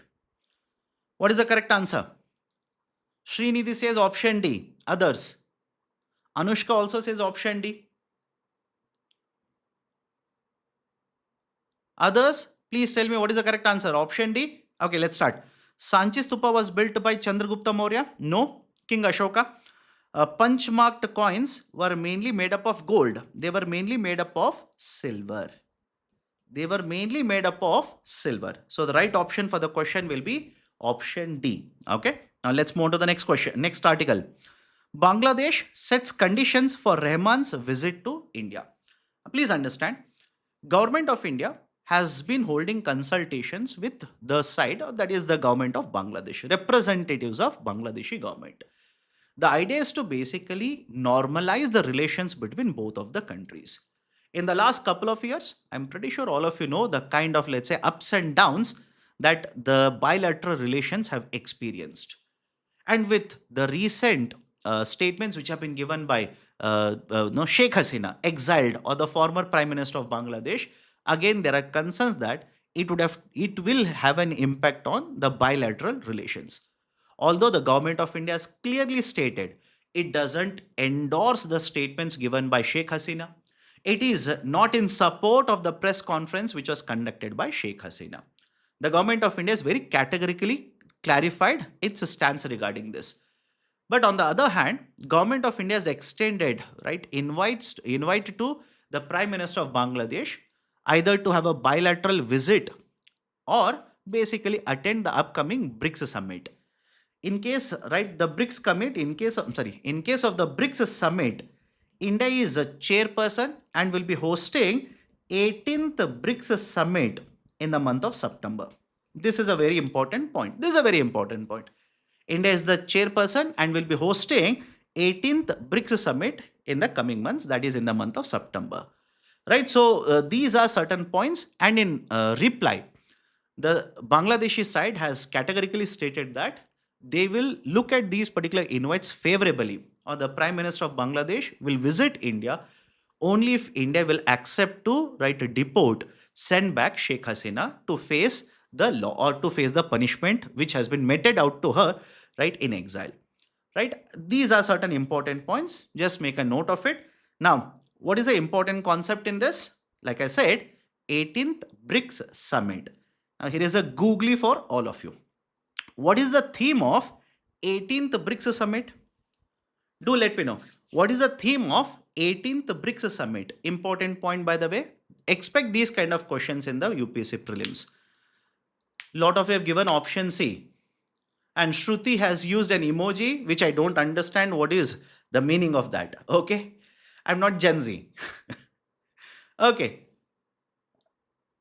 What is the correct answer? Srinidhi says option D. Others? Anushka also says option D. Others? Please tell me what is the correct answer. Option D? Okay, let's start. Sanchi Stupa was built by Chandragupta Maurya? No. King Ashoka? Punch marked coins were mainly made up of gold. They were mainly made up of silver. They were mainly made up of silver. So the right option for the question will be option D. Okay. Now let's move on to the next question. Next article. Bangladesh sets conditions for Rahman's visit to India. Please understand, Government of India has been holding consultations with the side, that is the government of Bangladesh, representatives of Bangladeshi government. The idea is to basically normalize the relations between both of the countries. In the last couple of years, I'm pretty sure all of you know the kind of, let's say, ups and downs that the bilateral relations have experienced. And with the recent statements which have been given by Sheikh Hasina, exiled, or the former Prime Minister of Bangladesh, again there are concerns that it will have an impact on the bilateral relations. Although the government of India has clearly stated it doesn't endorse the statements given by Sheikh Hasina, it is not in support of the press conference which was conducted by Sheikh Hasina. The government of India has very categorically clarified its stance regarding this. But on the other hand, government of India has extended, right, invite to the Prime Minister of Bangladesh either to have a bilateral visit or basically attend the upcoming BRICS summit. In case, right, the BRICS commit, in case of the BRICS summit, India is a chairperson and will be hosting 18th BRICS summit in the month of September. This is a very important point. India is the chairperson and will be hosting 18th BRICS summit in the coming months, that is in the month of September. Right, so these are certain points, and in reply, the Bangladeshi side has categorically stated that they will look at these particular invites favorably, or the Prime Minister of Bangladesh will visit India only if India will accept to, right, deport, send back Sheikh Hasina to face the law or to face the punishment which has been meted out to her, right, in exile. Right, these are certain important points. Just make a note of it. Now, what is the important concept in this? Like I said, 18th BRICS summit. Now, here is a googly for all of you. What is the theme of 18th BRICS summit? Do let me know. What is the theme of 18th BRICS summit? Important point, by the way. Expect these kind of questions in the UPSC prelims. Lot of you have given option C. And Shruti has used an emoji, which I don't understand what is the meaning of that. Okay. I'm not Gen Z. Okay.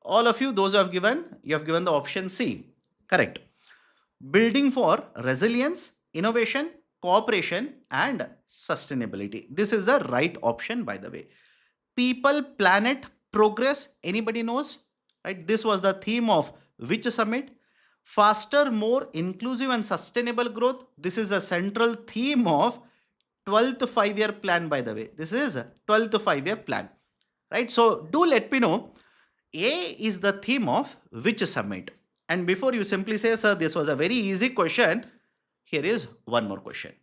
All of you, those who have given, you have given the option C. Correct. Building for resilience, innovation, cooperation, and sustainability. This is the right option, by the way. People, planet, progress. Anybody knows? Right? This was the theme of which summit? Faster, more inclusive and sustainable growth. This is a central theme of 12th 5-year plan, by the way. This is 12th 5-year plan. Right? So do let me know. A is the theme of which summit? And before you simply say, sir, this was a very easy question, here is one more question.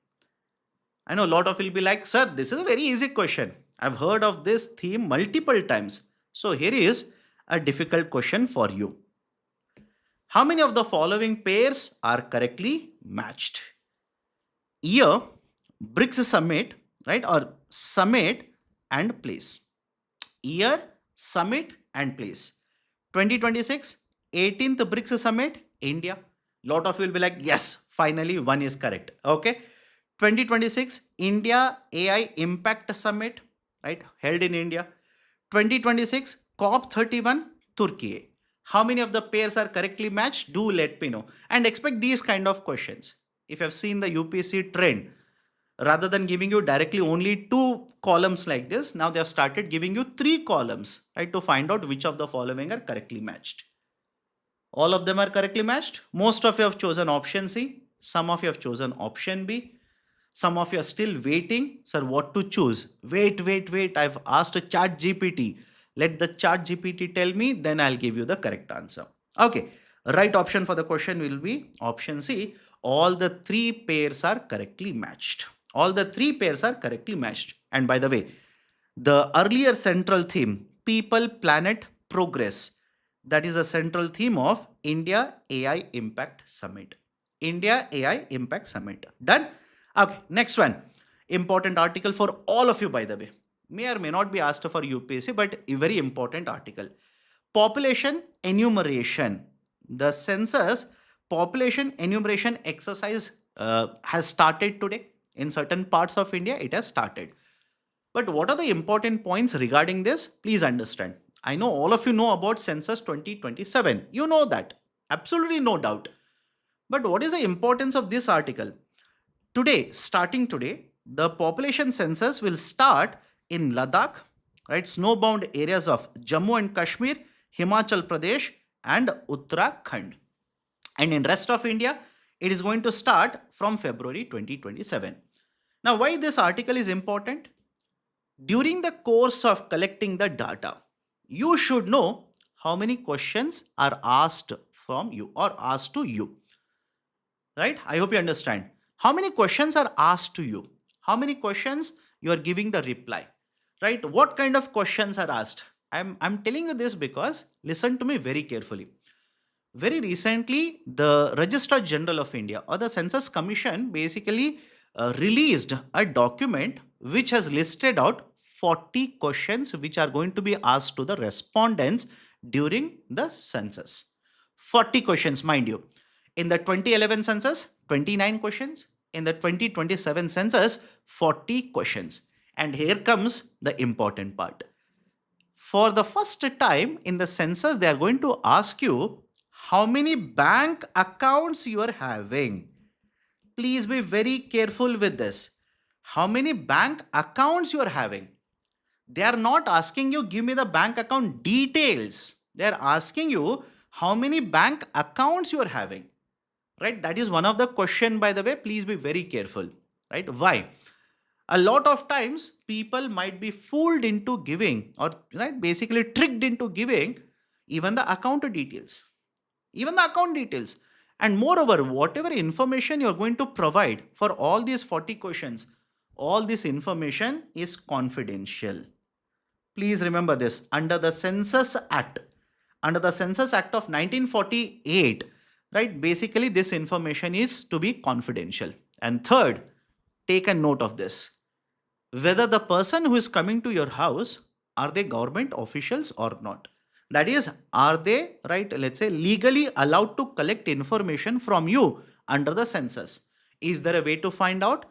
I know a lot of you will be like, sir, this is a very easy question. I've heard of this theme multiple times. So here is a difficult question for you. How many of the following pairs are correctly matched? Year, BRICS summit, right? Or summit and place. Year, summit and place. 2026, 18th BRICS summit, India. Lot of you will be like, yes, finally one is correct. Okay. 2026, India AI Impact Summit, right? Held in India. 2026, COP31, Turkey. How many of the pairs are correctly matched? Do let me know. And expect these kind of questions. If you have seen the UPSC trend, rather than giving you directly only 2 columns like this, now they have started giving you 3 columns, right, to find out which of the following are correctly matched. All of them are correctly matched. Most of you have chosen option C. Some of you have chosen option B. Some of you are still waiting. Sir, what to choose? Wait. I've asked a chat GPT. Let the chat GPT tell me, then I'll give you the correct answer. Okay. Right option for the question will be option C. All the 3 pairs are correctly matched. All the 3 pairs are correctly matched. And by the way, the earlier central theme, people, planet, progress, that is a central theme of India AI Impact Summit. India AI Impact Summit. Done? Okay, next one. Important article for all of you, by the way. May or may not be asked for UPSC, but a very important article. Population enumeration. The census population enumeration exercise has started today. In certain parts of India, it has started. But what are the important points regarding this? Please understand. I know all of you know about Census 2027. You know that. Absolutely no doubt. But what is the importance of this article? Today, starting today, the population census will start in Ladakh, right? Snowbound areas of Jammu and Kashmir, Himachal Pradesh, and Uttarakhand. And in rest of India, it is going to start from February 2027. Now, why this article is important? During the course of collecting the data, you should know how many questions are asked from you or asked to you. Right? I hope you understand. How many questions are asked to you? How many questions you are giving the reply? Right? What kind of questions are asked? I'm telling you this because listen to me very carefully. Very recently, the Registrar General of India or the Census Commission basically released a document which has listed out 40 questions which are going to be asked to the respondents during the census. 40 questions, mind you. In the 2011 census, 29 questions. In the 2027 census, 40 questions. And here comes the important part. For the first time in the census, they are going to ask you how many bank accounts you are having. Please be very careful with this. How many bank accounts you are having? They are not asking you, give me the bank account details. They are asking you how many bank accounts you are having. Right? That is one of the question, by the way. Please be very careful. Right? Why? A lot of times people might be fooled into giving or right, basically tricked into giving even the account details. Even the account details. And moreover, whatever information you're going to provide for all these 40 questions, all this information is confidential. Please remember this. Under the Census Act of 1948, right, basically this information is to be confidential. And third, take a note of this. Whether the person who is coming to your house, are they government officials or not? That is, are they, right, let's say, legally allowed to collect information from you under the census? Is there a way to find out?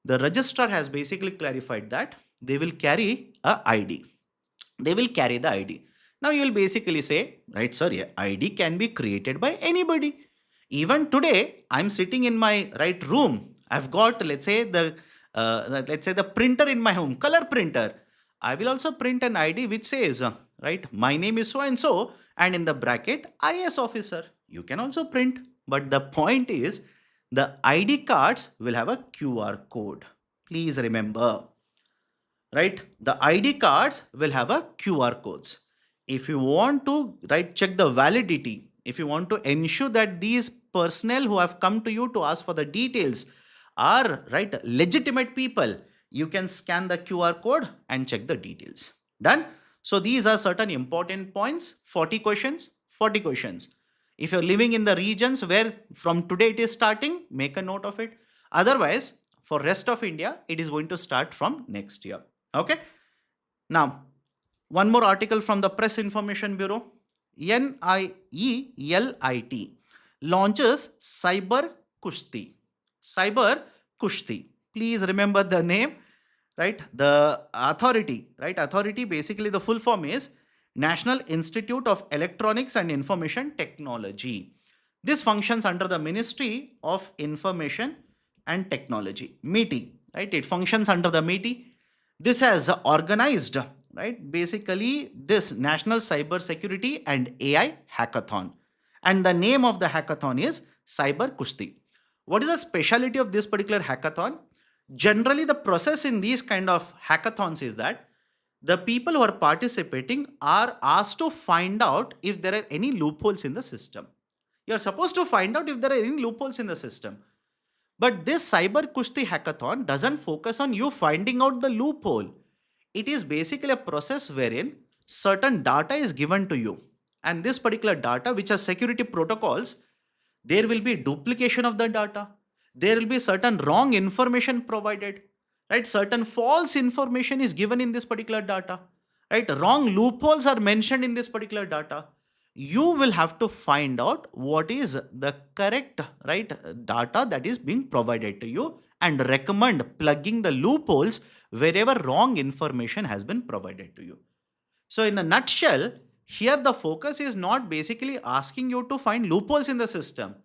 The registrar has basically clarified that they will carry a ID. They will carry the ID. Now you will basically say, right, sorry, ID can be created by anybody. Even today, I'm sitting in my right room. I've got, let's say the printer in my home, color printer. I will also print an ID which says, right, my name is so, and in the bracket, IS officer. You can also print. But the point is, the ID cards will have a QR code. Please remember, right? The ID cards will have a QR codes. If you want to, right, check the validity, if you want to ensure that these personnel who have come to you to ask for the details are, right, legitimate people, you can scan the QR code and check the details. Done? So these are certain important points. 40 questions, 40 questions. If you're living in the regions where from today it is starting, make a note of it. Otherwise, for rest of India, it is going to start from next year. Okay. Now, one more article from the Press Information Bureau. NIELIT launches Cyber Kushti. Cyber Kushti. Please remember the name, right? The authority, right? Authority, basically the full form is National Institute of Electronics and Information Technology. This functions under the Ministry of Information and Technology, MITI, right? It functions under the MITI. This has organized, right, basically this National Cyber Security and AI Hackathon. And the name of the hackathon is Cyber Kushti. What is the speciality of this particular hackathon? Generally, the process in these kind of hackathons is that the people who are participating are asked to find out if there are any loopholes in the system. You are supposed to find out if there are any loopholes in the system. But this Cyber Kushti hackathon doesn't focus on you finding out the loophole. It is basically a process wherein certain data is given to you. And this particular data, which are security protocols, there will be duplication of the data. There will be certain wrong information provided, right? Certain false information is given in this particular data, right? Wrong loopholes are mentioned in this particular data. You will have to find out what is the correct, right, data that is being provided to you and recommend plugging the loopholes wherever wrong information has been provided to you. So in a nutshell, here the focus is not basically asking you to find loopholes in the system.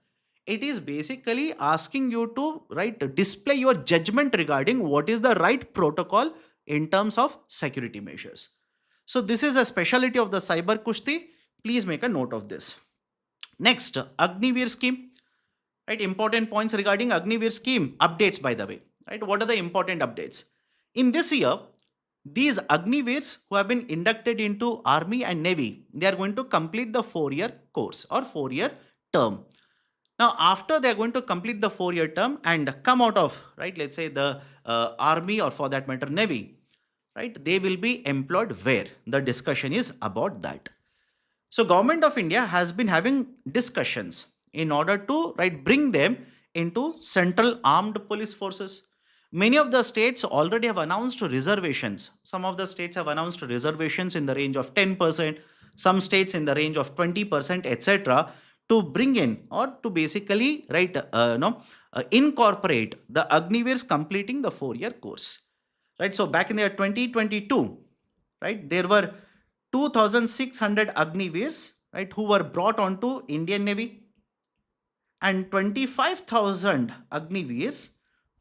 It is basically asking you to, right, display your judgment regarding what is the right protocol in terms of security measures. So this is a specialty of the Cyber Kushti. Please make a note of this. Next, Agniveer Scheme. Right, important points regarding Agniveer Scheme. Updates, by the way. Right, what are the important updates? In this year, these Agniveers who have been inducted into Army and Navy, they are going to complete the 4-year course or 4-year term. Now, after they are going to complete the 4-year term and come out of, right, let's say the Army or for that matter Navy, right, they will be employed where? The discussion is about that. So Government of India has been having discussions in order to, right, bring them into Central Armed Police Forces. Many of the states already have announced reservations. Some of the states have announced reservations in the range of 10%, some states in the range of 20%, etc., to bring in or to basically, right, incorporate the Agniveers completing the 4-year course. Right. So back in the year 2022, right, there were 2,600 Agniveers, right, who were brought onto Indian Navy, and 25,000 Agniveers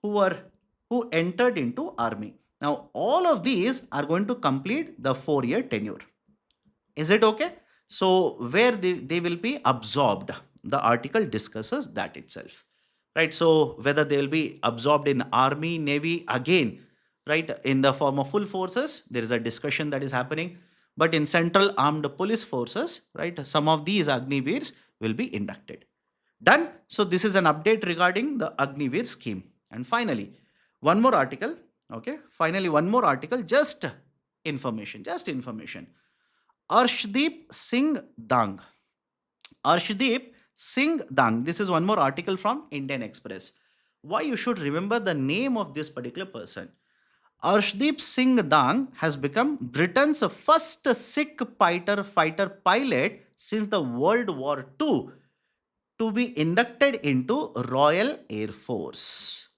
who entered into Army. Now, all of these are going to complete the 4-year tenure. Is it okay? So, where they will be absorbed, the article discusses that itself. Right. So, whether they will be absorbed in Army, Navy, again, right, in the form of full forces, there is a discussion that is happening. But in Central Armed Police Forces, right, some of these Agniveers will be inducted. Done. So this is an update regarding the Agniveer scheme. And finally, one more article. Okay. Finally, one more article. Just information. Arshdeep Singh Dang. Arshdeep Singh Dang. This is one more article from Indian Express. Why you should remember the name of this particular person? Arshdeep Singh has become Britain's first Sikh fighter pilot since the World War II to be inducted into Royal Air Force.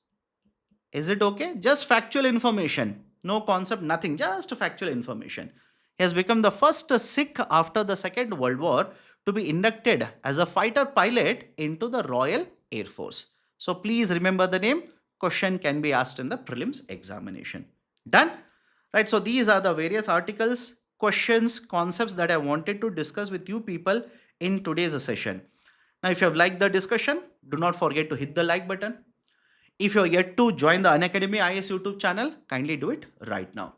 Is it okay? Just factual information. No concept, nothing. Just factual information. He has become the first Sikh after the Second World War to be inducted as a fighter pilot into the Royal Air Force. So please remember the name. Question can be asked in the prelims examination. Done? Right. So these are the various articles, questions, concepts that I wanted to discuss with you people in today's session. Now, if you have liked the discussion, do not forget to hit the like button. If you're yet to join the Unacademy IS YouTube channel, kindly do it right now.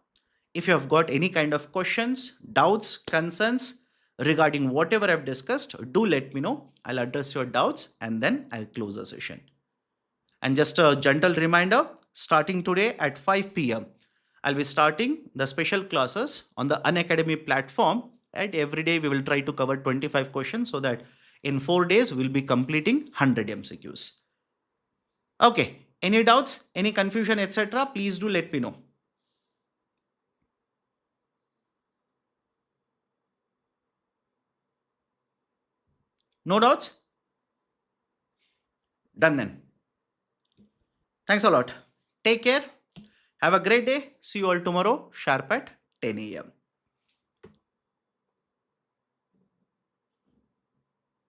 If you have got any kind of questions, doubts, concerns regarding whatever I've discussed, do let me know. I'll address your doubts and then I'll close the session. And just a gentle reminder, starting today at 5 p.m., I'll be starting the special classes on the Unacademy platform. Right? Every day we will try to cover 25 questions so that in 4 days we'll be completing 100 MCQs. Okay, any doubts, any confusion, etc., please do let me know. No doubts? Done then. Thanks a lot. Take care. Have a great day. See you all tomorrow, sharp at 10 a.m.